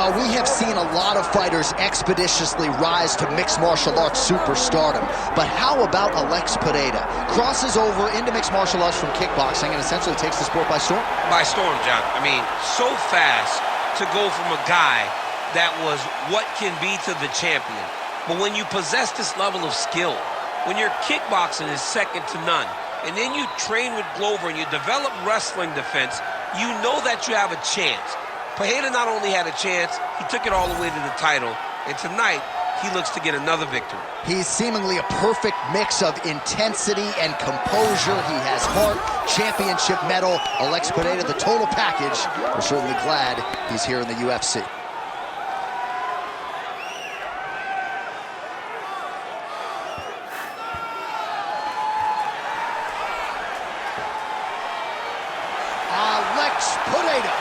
Well, we have seen a lot of fighters expeditiously rise to mixed martial arts superstardom. But how about Alex Pereira? Crosses over into mixed martial arts from kickboxing and essentially takes the sport by storm? By storm, John. I mean, so fast to go from a guy that was what can be to the champion. But when you possess this level of skill, when your kickboxing is second to none, and then you train with Glover and you develop wrestling defense, you know that you have a chance. Pereira not only had a chance, he took it all the way to the title, and tonight, he looks to get another victory. He's seemingly a perfect mix of intensity and composure. He has heart, championship medal. Alex Pereira, the total package. We're certainly glad he's here in the UFC. Alex Pereira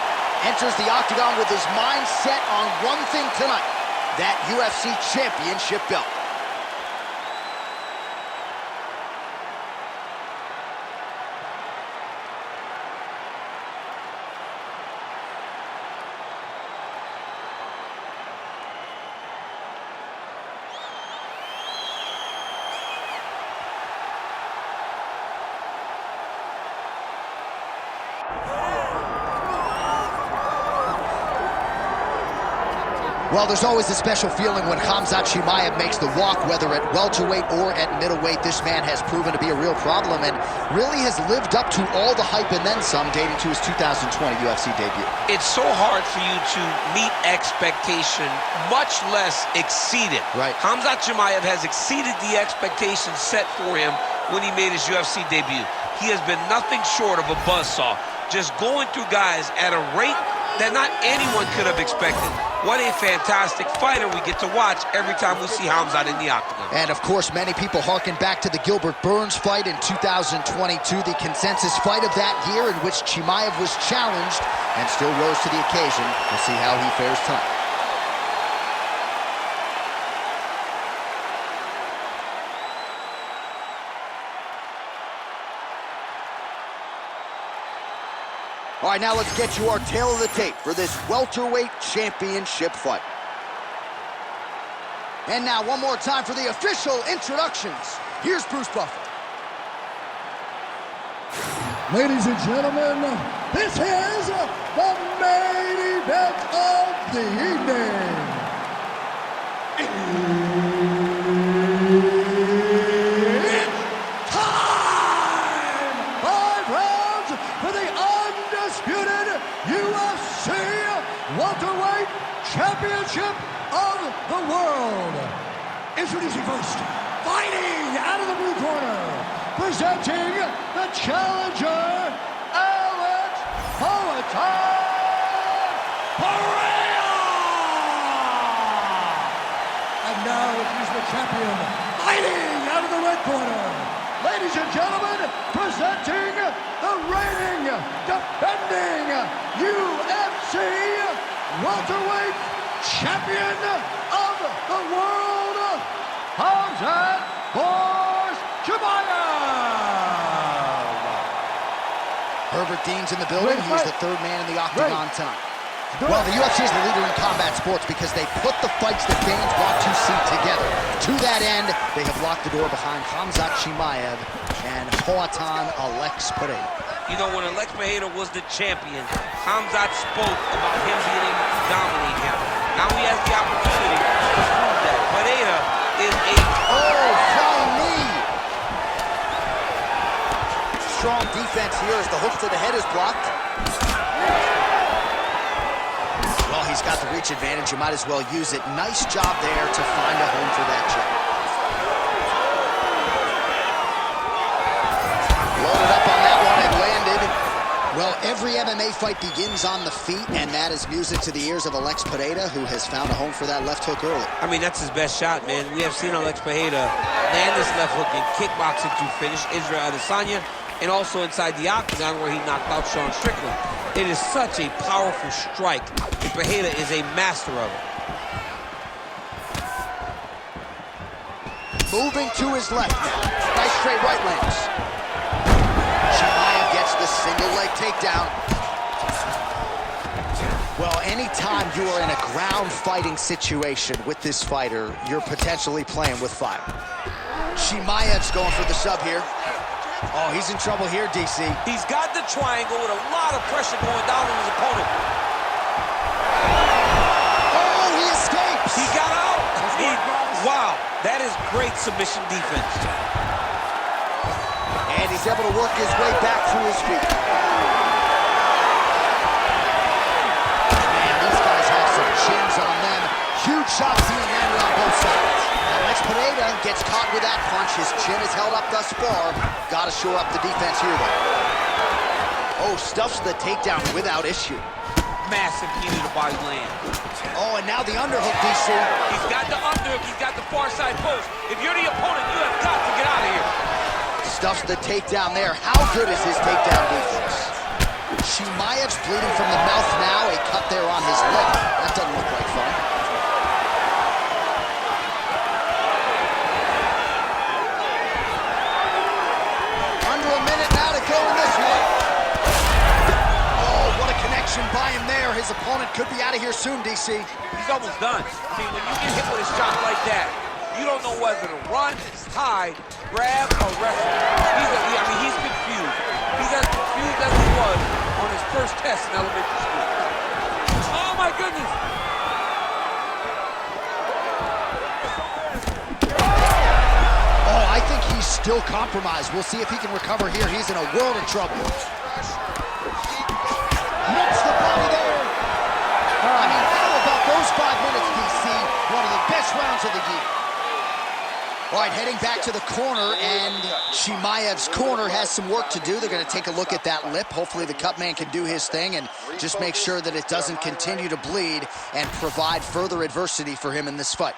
enters the octagon with his mind set on one thing tonight, that UFC championship belt. Well, there's always a special feeling when Khamzat Chimaev makes the walk, whether at welterweight or at middleweight. This man has proven to be a real problem and really has lived up to all the hype and then some, dating to his 2020 UFC debut. It's so hard for you to meet expectation, much less exceed it. Right. Khamzat Chimaev has exceeded the expectations set for him when he made his UFC debut. He has been nothing short of a buzzsaw, just going through guys at a rate that not anyone could have expected. What a fantastic fighter we get to watch every time we see Khamzat in the octagon. And of course, many people harken back to the Gilbert Burns fight in 2022, the consensus fight of that year in which Chimaev was challenged and still rose to the occasion. We'll see how he fares tonight. All right, now let's get you our tail of the tape for this welterweight championship fight. And now, one more time for the official introductions. Here's Bruce Buffer. Ladies and gentlemen, this is the main event of the evening. It's time! 5 rounds for the undisputed UFC welterweight championship of the world. Introducing first, fighting out of the blue corner, presenting the challenger, Alex Pereira. And now he's the champion, fighting out of the red corner. Ladies and gentlemen, presenting the reigning, defending UFC welterweight champion of the world, Khamzat Chimaev. Herbert Dean's in the building. He's the third man in the octagon tonight. Well, the UFC is the leader in combat sports because they put the fights that fans want to see together. To that end, they have locked the door behind Khamzat Chimaev and Hoatan Alex Pereira. You know, when Alex Pereira was the champion, Khamzat spoke about him being able to dominate him. Now he has the opportunity to prove that. Pereira is a... Oh, flying knee! Strong defense here as the hook to the head is blocked. Well, he's got the reach advantage. You might as well use it. Nice job there to find a home for that jab. Loaded up on that one and landed. Well, every MMA fight begins on the feet, and that is music to the ears of Alex Pereira, who has found a home for that left hook early. I mean, that's his best shot, man. We have seen Alex Pereira land this left hook in kickboxing to finish Israel Adesanya, and also inside the octagon where he knocked out Sean Strickland. It is such a powerful strike, and Pereira is a master of it. Moving to his left now. Nice straight right lands. Chimaev gets the single leg takedown. Well, anytime you are in a ground fighting situation with this fighter, you're potentially playing with fire. Chimaev's going for the sub here. Oh, he's in trouble here, DC. He's got the triangle with a lot of pressure going down on his opponent. Oh, he escapes! He got out! Wow, that is great submission defense. And he's able to work his way back to his feet. Man, these guys have some chins on them. Huge shots being landed on both sides. Pereira gets caught with that punch. His chin is held up thus far. Got to shore up the defense here, though. Oh, stuffs the takedown without issue. Massive knee to the body land. Oh, and now the underhook, DC. He's got the underhook. He's got the far side post. If you're the opponent, you have got to get out of here. Stuffs the takedown there. How good is his takedown defense? Chimaev's bleeding from the mouth now. A cut there on his lip. That doesn't look like fun. By him there, his opponent could be out of here soon, DC. He's almost done. I mean, when you get hit with a shot like that, you don't know whether to run, hide, grab, or wrestle. He's confused. He's as confused as he was on his first test in elementary school. Oh, my goodness. Oh, I think he's still compromised. We'll see if he can recover here. He's in a world of trouble. Nips the body there. I mean, how about those 5 minutes, DC? One of the best rounds of the year. All right, heading back to the corner, and Chimaev's corner has some work to do. They're going to take a look at that lip. Hopefully the cut man can do his thing and just make sure that it doesn't continue to bleed and provide further adversity for him in this fight.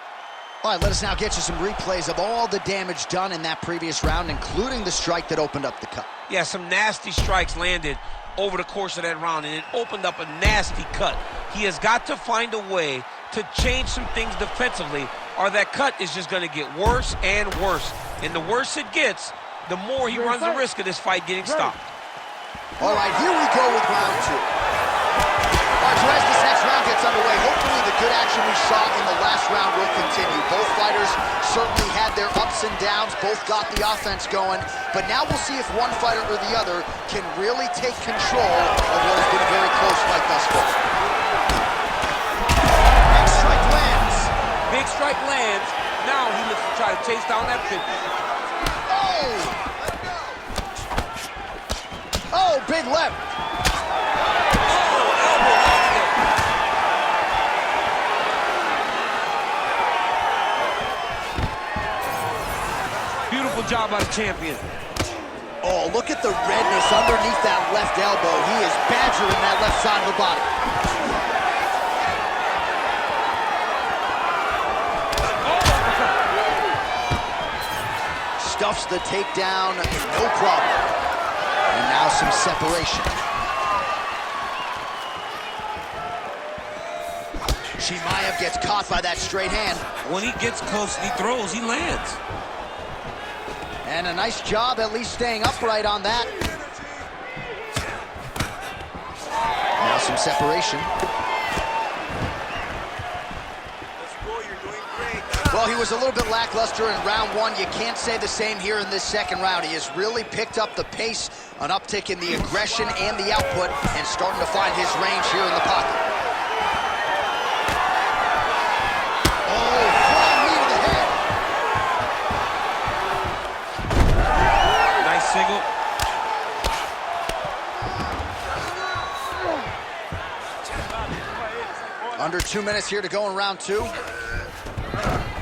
All right, let us now get you some replays of all the damage done in that previous round, including the strike that opened up the cut. Yeah, some nasty strikes landed over the course of that round, and it opened up a nasty cut. He has got to find a way to change some things defensively, or that cut is just going to get worse and worse. And the worse it gets, the more he runs the risk of this fight getting stopped. All right, here we go with round two. All right, so as this next round gets underway, hopefully the good action we saw in the last round will continue. Both fighters certainly had their ups and downs, both got the offense going, but now we'll see if one fighter or the other can really take control of what has been a very close fight thus far. Next strike lands. Big strike lands. Now he looks to try to chase down that finish. Oh, big left. Beautiful job by the champion. Oh, look at the redness underneath that left elbow. He is badgering that left side of the body. Stuffs the takedown, no problem. And now some separation. Chimaev gets caught by that straight hand. When he gets close and he throws, he lands. And a nice job at least staying upright on that. Now some separation. Well, he was a little bit lackluster in round one. You can't say the same here in this second round. He has really picked up the pace, an uptick in the aggression and the output, and starting to find his range here in the pocket. Oh, flying knee to the head. Nice single. Under 2 minutes here to go in round two.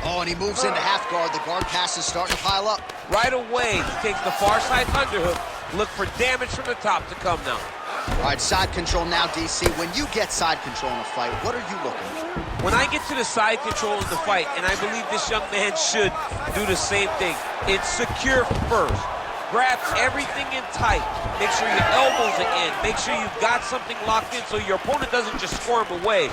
Oh, and he moves into half guard. The guard pass is starting to pile up. Right away, he takes the far side underhook. Look for damage from the top to come now. All right, side control now, DC. When you get side control in a fight, what are you looking for? When I get to the side control in the fight, and I believe this young man should do the same thing, it's secure first. Grab everything in tight. Make sure your elbows are in. Make sure you've got something locked in so your opponent doesn't just squirm away.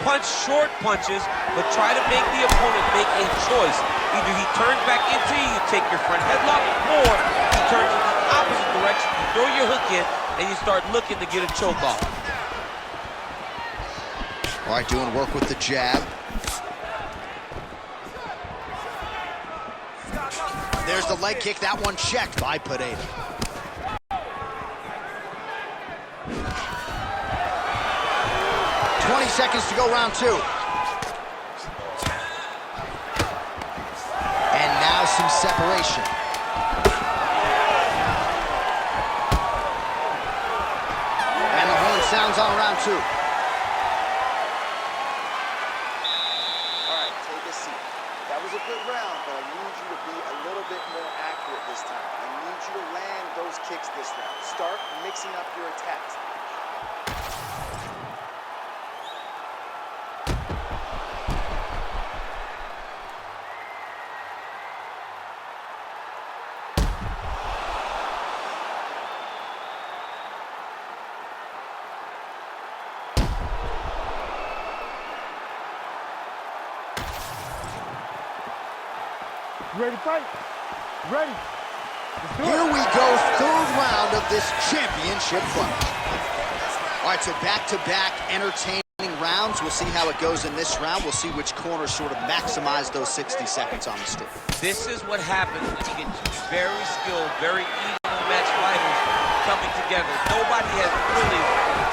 Punch short punches, but try to make the opponent make a choice. Either he turns back into you take your front headlock, or he turns in the opposite direction, you throw your hook in, and you start looking to get a choke off. All right, doing work with the jab. There's the leg kick. That one checked by Pereira. Seconds to go, round two. And now some separation. And the horn sounds on round two. All right, take a seat. That was a good round, but I need you to be a little bit more accurate this time. I need you to land those kicks this round. Start mixing up your attacks. Ready to fight? Ready. Here we go, third round of this championship fight. All right, so back-to-back entertaining rounds. We'll see how it goes in this round. We'll see which corner sort of maximize those 60 seconds on the stick. This is what happens when you get two very skilled, very evenly matched fighters coming together. Nobody has really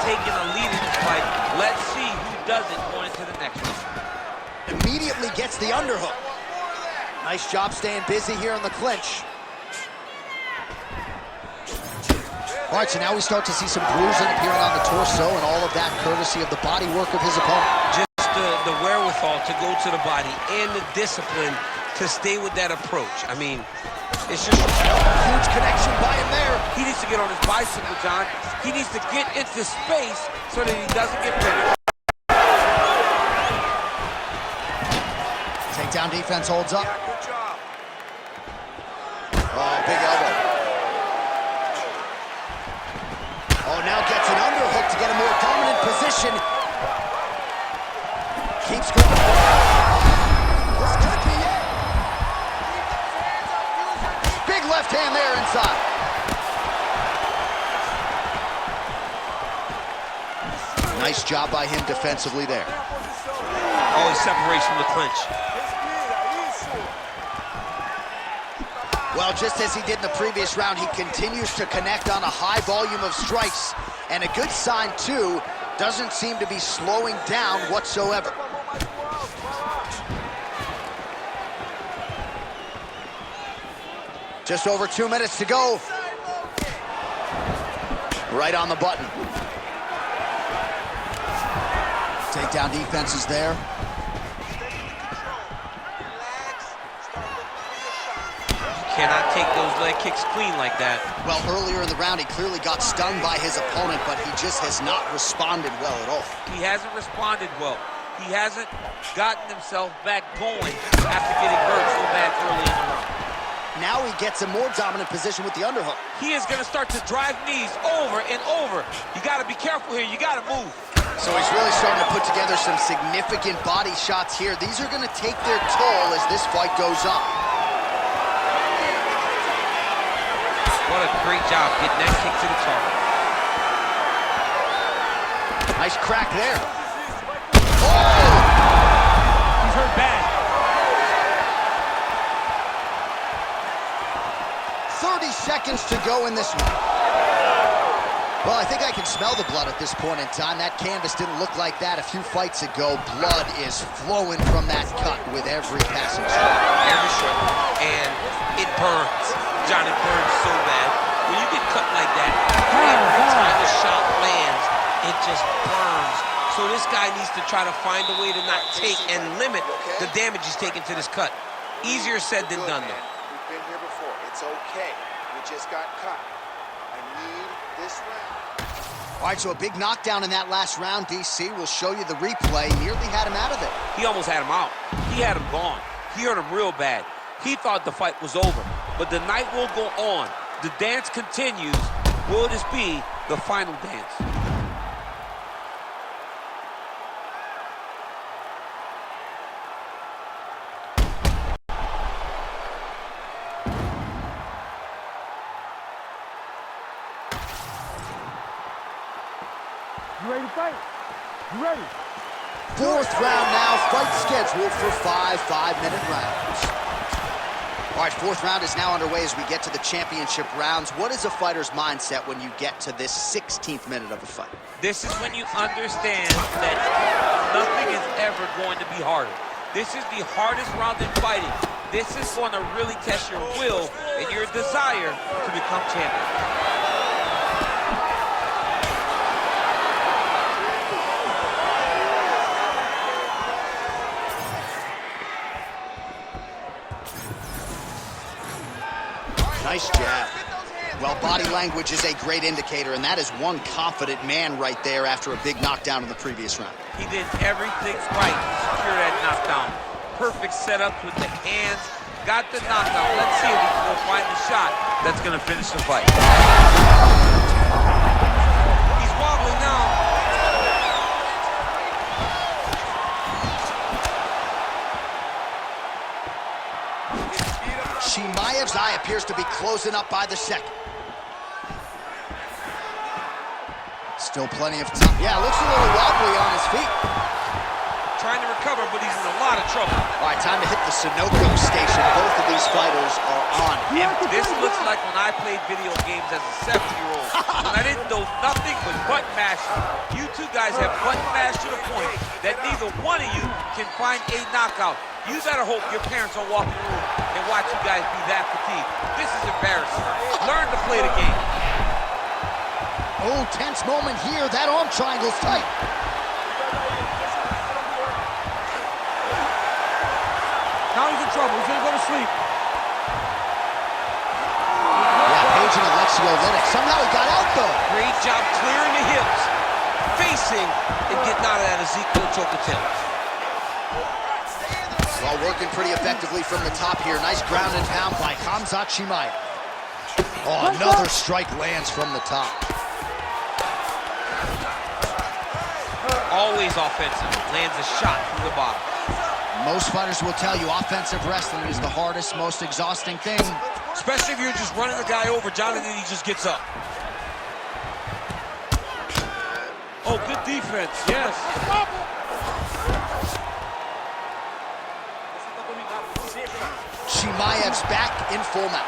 taken a lead in this fight. Let's see who does it going into the next round. Immediately gets the underhook. Nice job staying busy here in the clinch. All right, so now we start to see some bruising appearing on the torso, and all of that courtesy of the body work of his opponent. Just the wherewithal to go to the body and the discipline to stay with that approach. I mean, it's just huge connection by him there. He needs to get on his bicycle, John. He needs to get into space so that he doesn't get finished. Takedown defense holds up. Oh, big elbow. Oh, now gets an underhook to get a more dominant position. Keeps going. This could be it. Big left hand there inside. Nice job by him defensively there. Oh, he separates from the clinch. Well, just as he did in the previous round, he continues to connect on a high volume of strikes. And a good sign, too, doesn't seem to be slowing down whatsoever. Just over 2 minutes to go. Right on the button. Takedown defense is there. Cannot take those leg kicks clean like that. Well, earlier in the round, he clearly got stung by his opponent, but he just has not responded well at all. He hasn't responded well. He hasn't gotten himself back going after getting hurt so bad early in the round. Now he gets a more dominant position with the underhook. He is going to start to drive knees over and over. You got to be careful here. You got to move. So he's really starting to put together some significant body shots here. These are going to take their toll as this fight goes on. What a great job getting that kick to the target. Nice crack there. Oh! He's hurt bad. 30 seconds to go in this one. Well, I think I can smell the blood at this point in time. That canvas didn't look like that a few fights ago. Blood is flowing from that cut with every passing shot. Every shot. And it burns. John, it burns so bad. When you get cut like that, every time the shot lands, it just burns. So this guy needs to try to find a way to not take and limit the damage he's taking to this cut. Easier said than done, though. We've been here before. It's okay. We just got cut. I need this round. All right, so a big knockdown in that last round. DC will show you the replay. Nearly had him out of it. He almost had him out. He had him gone. He hurt him real bad. He thought the fight was over. But the night will go on. The dance continues. Will this be the final dance? You ready to fight? You ready? fourth round now. Fight scheduled for 5 5-minute rounds. All right, fourth round is now underway as we get to the championship rounds. What is a fighter's mindset when you get to this 16th minute of a fight? This is when you understand that nothing is ever going to be harder. This is the hardest round in fighting. This is going to really test your will and your desire to become champion. Nice jab. Well, body language is a great indicator, and that is one confident man right there after a big knockdown in the previous round. He did everything right to secure that knockdown. Perfect setup with the hands. Got the knockdown. Let's see if he can go find the shot that's going to finish the fight. He's wobbling now. Chimaev's eye appears to be closing up by the second. Still plenty of time. Yeah, looks a little wobbly on his feet. Trying to recover, but he's in a lot of trouble. All right, time to hit the Sunoco station. Both of these fighters are on. And this looks like when I played video games as a 7-year-old. When I didn't know nothing but button mashing. You two guys have button mashed to the point that neither one of you can find a knockout. You better hope your parents don't walk in the room and watch you guys be that fatigued. This is embarrassing. Learn to play the game. Oh, tense moment here. That arm triangle's tight. Now he's in trouble. He's gonna go to sleep. Yeah, Page and Alexio Linick. Somehow he got out, though. Great job clearing the hips, facing, and getting out of that Ezekiel choke attempt. Well, working pretty effectively from the top here. Nice ground and pound by Khamzat Chimaev. Oh, another strike lands from the top. Always offensive. Lands a shot from the bottom. Most fighters will tell you offensive wrestling is the hardest, most exhausting thing. Especially if you're just running the guy over, Jonathan, he just gets up. Oh, good defense, yes. Chimaev's back in full mount.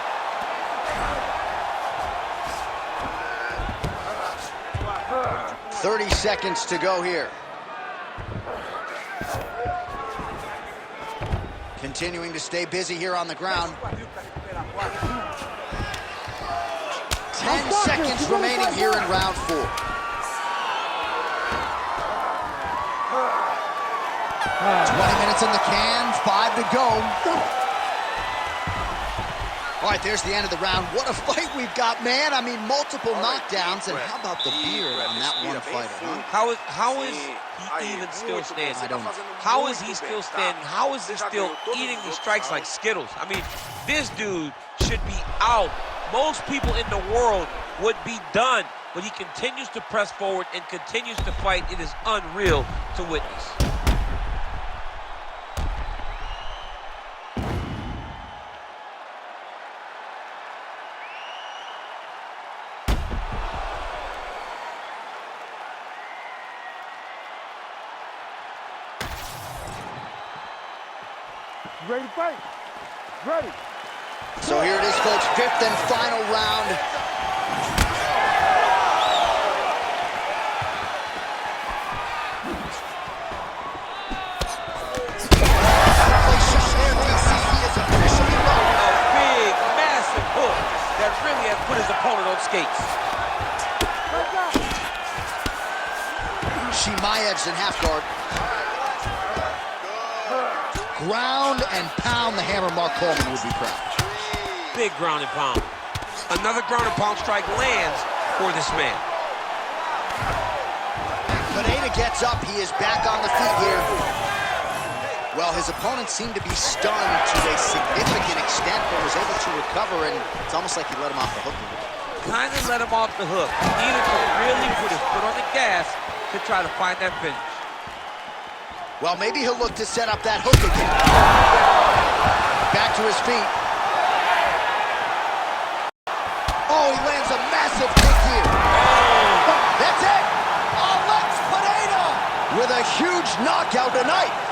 "30 seconds to go here. Continuing to stay busy here on the ground. 10 seconds remaining here in round 4. Ah. 20 minutes in the can, 5 to go. All right, there's the end of the round. What a fight we've got, man. I mean, multiple knockdowns, and how about the beard on that one fighter, huh? How is he even still standing? I don't know. How is he still standing? How is he still eating these strikes like Skittles? I mean, this dude should be out. Most people in the world would be done, but he continues to press forward and continues to fight. It is unreal to witness. Ready to fight? Ready. So here it is, folks, 5th and final round. A big, massive hook that really has put his opponent on skates. Chimaev's in half guard. Ground and pound, the hammer Mark Coleman would be proud. Big ground and pound. Another ground and pound strike lands for this man. Pereira gets up. He is back on the feet here. Well, his opponent seemed to be stunned to a significant extent, but was able to recover, and it's almost like he let him off the hook a little bit. Kind of let him off the hook. He needed to really put his foot on the gas to try to find that finish. Well, maybe he'll look to set up that hook again. Back to his feet. Oh, he lands a massive kick here. That's it. Alex Pereira with a a huge knockout tonight.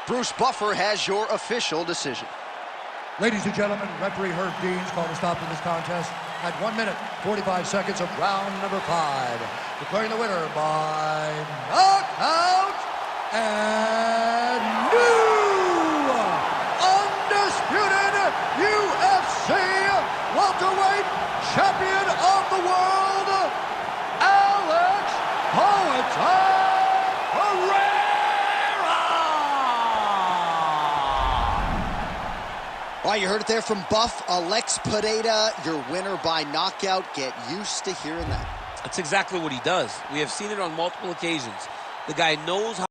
Bruce Buffer has your official decision. Ladies and gentlemen, referee Herb Dean's called a stop to this contest at 1 minute, 45 seconds of round number 5. Declaring the winner by knockout and new undisputed UFC welterweight champion of the world, Alex Pereira! All right, you heard it there from Buff. Alex Pereira, your winner by knockout. Get used to hearing that. That's exactly what he does. We have seen it on multiple occasions. The guy knows how